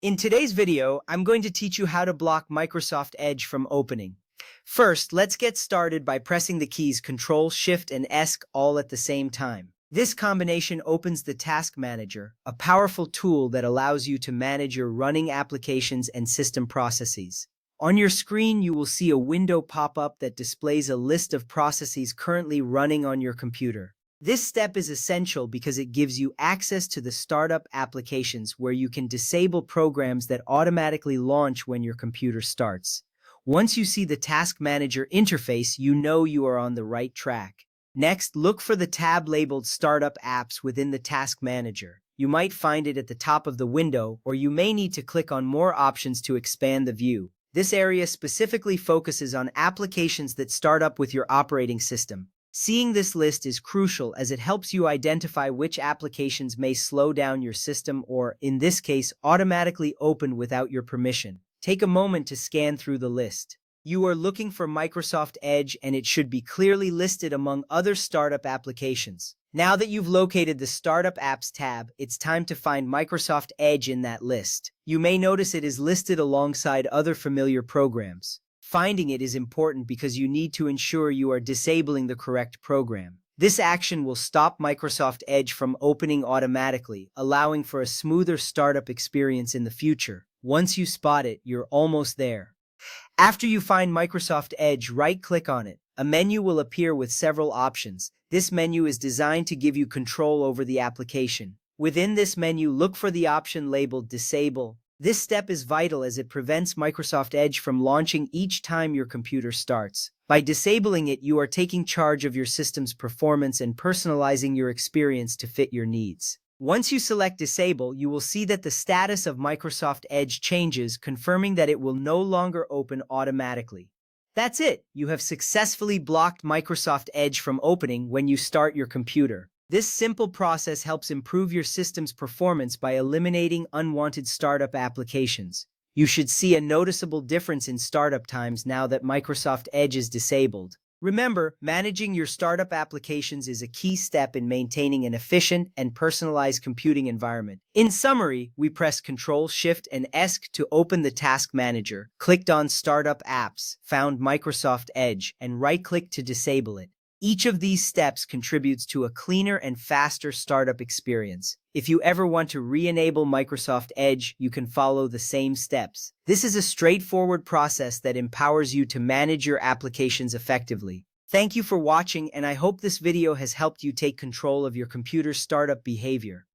In today's video, I'm going to teach you how to block Microsoft Edge from opening. First, let's get started by pressing the keys Ctrl, Shift, and ESC all at the same time. This combination opens the Task Manager, a powerful tool that allows you to manage your running applications and system processes. On your screen, you will see a window pop up that displays a list of processes currently running on your computer. This step is essential because it gives you access to the startup applications where you can disable programs that automatically launch when your computer starts. Once you see the Task Manager interface, you know you are on the right track. Next, look for the tab labeled Startup Apps within the Task Manager. You might find it at the top of the window, or you may need to click on more options to expand the view. This area specifically focuses on applications that start up with your operating system. Seeing this list is crucial as it helps you identify which applications may slow down your system or, in this case, automatically open without your permission. Take a moment to scan through the list. You are looking for Microsoft Edge and it should be clearly listed among other startup applications. Now that you've located the Startup Apps tab, it's time to find Microsoft Edge in that list. You may notice it is listed alongside other familiar programs. Finding it is important because you need to ensure you are disabling the correct program. This action will stop Microsoft Edge from opening automatically, allowing for a smoother startup experience in the future. Once you spot it, you're almost there. After you find Microsoft Edge, right-click on it. A menu will appear with several options. This menu is designed to give you control over the application. Within this menu, look for the option labeled Disable. This step is vital as it prevents Microsoft Edge from launching each time your computer starts. By disabling it, you are taking charge of your system's performance and personalizing your experience to fit your needs. Once you select Disable, you will see that the status of Microsoft Edge changes, confirming that it will no longer open automatically. That's it! You have successfully blocked Microsoft Edge from opening when you start your computer. This simple process helps improve your system's performance by eliminating unwanted startup applications. You should see a noticeable difference in startup times now that Microsoft Edge is disabled. Remember, managing your startup applications is a key step in maintaining an efficient and personalized computing environment. In summary, we pressed Ctrl, Shift, and ESC to open the Task Manager, clicked on Startup Apps, found Microsoft Edge, and right-clicked to disable it. Each of these steps contributes to a cleaner and faster startup experience. If you ever want to re-enable Microsoft Edge, you can follow the same steps. This is a straightforward process that empowers you to manage your applications effectively. Thank you for watching, and I hope this video has helped you take control of your computer's startup behavior.